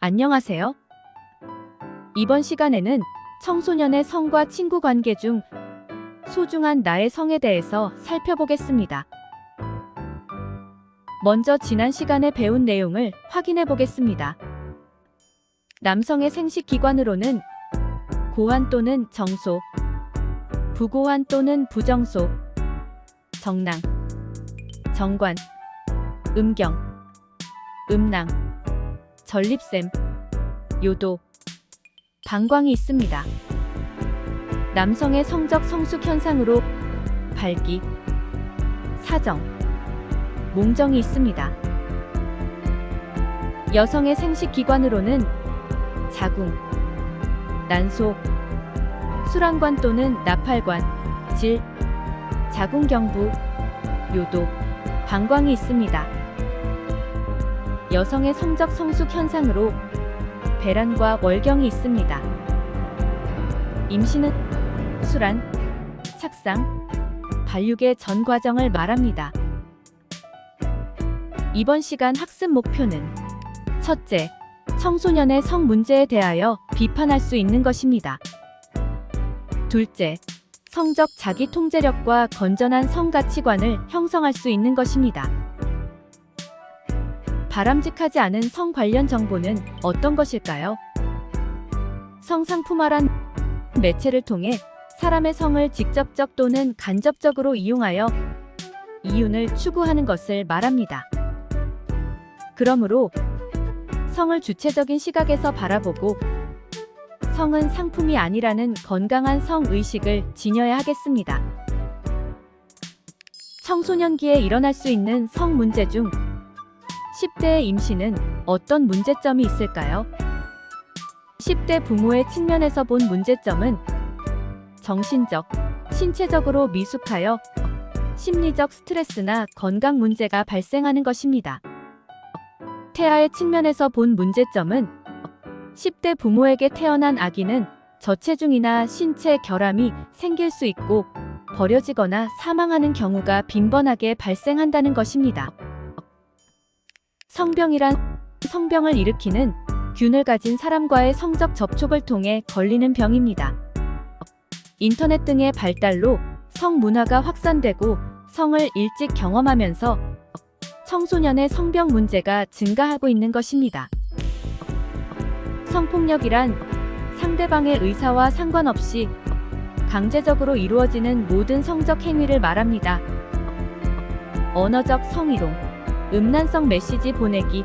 안녕하세요. 이번 시간에는 청소년의 성과 친구 관계 중 소중한 나의 성에 대해서 살펴보겠습니다. 먼저 지난 시간에 배운 내용을 확인해 보겠습니다. 남성의 생식 기관으로는 고환 또는 정소, 부고환 또는 부정소, 정낭, 정관, 음경, 음낭, 전립샘, 요도, 방광이 있습니다. 남성의 성적 성숙 현상으로 발기, 사정, 몽정이 있습니다. 여성의 생식 기관으로는 자궁, 난소, 수란관 또는 나팔관, 질, 자궁경부, 요도, 방광이 있습니다. 여성의 성적 성숙 현상으로 배란과 월경이 있습니다. 임신은 수란, 착상, 발육의 전 과정을 말합니다. 이번 시간 학습 목표는 첫째, 청소년의 성 문제에 대하여 비판할 수 있는 것입니다. 둘째, 성적 자기 통제력과 건전한 성 가치관을 형성할 수 있는 것입니다. 바람직하지 않은 성 관련 정보는 어떤 것일까요? 성상품화란 매체를 통해 사람의 성을 직접적 또는 간접적으로 이용하여 이윤을 추구하는 것을 말합니다. 그러므로 성을 주체적인 시각에서 바라보고 성은 상품이 아니라는 건강한 성의식을 지녀야 하겠습니다. 청소년기에 일어날 수 있는 성 문제 중 10대의 임신은 어떤 문제점이 있을까요? 10대 부모의 측면에서 본 문제점은 정신적, 신체적으로 미숙하여 심리적 스트레스나 건강 문제가 발생하는 것입니다. 태아의 측면에서 본 문제점은 10대 부모에게 태어난 아기는 저체중이나 신체 결함이 생길 수 있고 버려지거나 사망하는 경우가 빈번하게 발생한다는 것입니다. 성병이란 성병을 일으키는 균을 가진 사람과의 성적 접촉을 통해 걸리는 병입니다. 인터넷 등의 발달로 성 문화가 확산되고 성을 일찍 경험하면서 청소년의 성병 문제가 증가하고 있는 것입니다. 성폭력이란 상대방의 의사와 상관없이 강제적으로 이루어지는 모든 성적 행위를 말합니다. 언어적 성희롱, 음란성 메시지 보내기,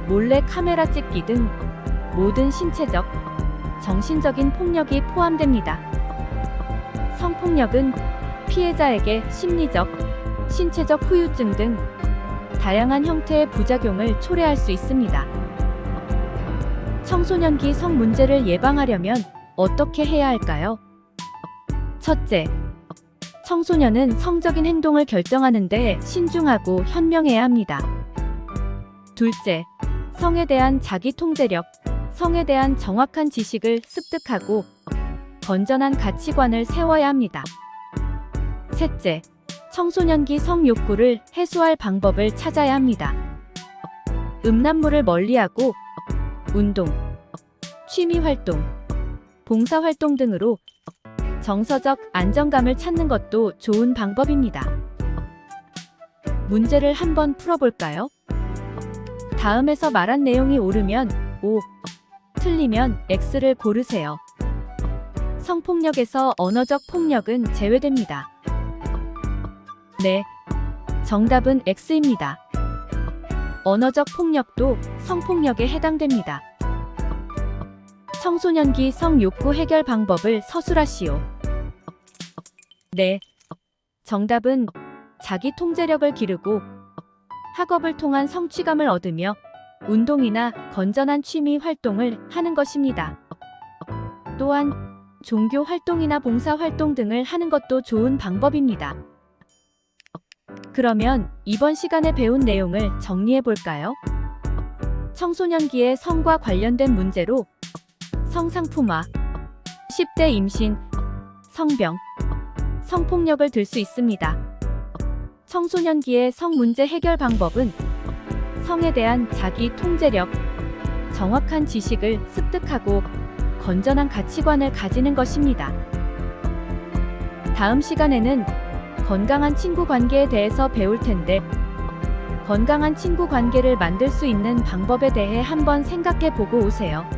몰래 카메라 찍기 등 모든 신체적, 정신적인 폭력이 포함됩니다. 성폭력은 피해자에게 심리적, 신체적 후유증 등 다양한 형태의 부작용을 초래할 수 있습니다. 청소년기 성 문제를 예방하려면 어떻게 해야 할까요? 첫째, 청소년은 성적인 행동을 결정하는 데 신중하고 현명해야 합니다. 둘째, 성에 대한 자기 통제력, 성에 대한 정확한 지식을 습득하고 건전한 가치관을 세워야 합니다. 셋째, 청소년기 성 욕구를 해소할 방법을 찾아야 합니다. 음란물을 멀리하고 운동, 취미활동, 봉사활동 등으로 정서적 안정감을 찾는 것도 좋은 방법입니다. 문제를 한번 풀어볼까요? 다음에서 말한 내용이 옳으면 O, 틀리면 X를 고르세요. 성폭력에서 언어적 폭력은 제외됩니다. 네, 정답은 X입니다. 언어적 폭력도 성폭력에 해당됩니다. 청소년기 성 욕구 해결 방법을 서술하시오. 네, 정답은 자기 통제력을 기르고 학업을 통한 성취감을 얻으며 운동이나 건전한 취미 활동을 하는 것입니다. 또한 종교 활동이나 봉사 활동 등을 하는 것도 좋은 방법입니다. 그러면 이번 시간에 배운 내용을 정리해 볼까요? 청소년기의 성과 관련된 문제로 성상품화, 10대 임신, 성병, 성폭력을 들 수 있습니다. 청소년기의 성 문제 해결 방법은 성에 대한 자기 통제력, 정확한 지식을 습득하고 건전한 가치관을 가지는 것입니다. 다음 시간에는 건강한 친구 관계에 대해서 배울 텐데, 건강한 친구 관계를 만들 수 있는 방법에 대해 한번 생각해 보고 오세요.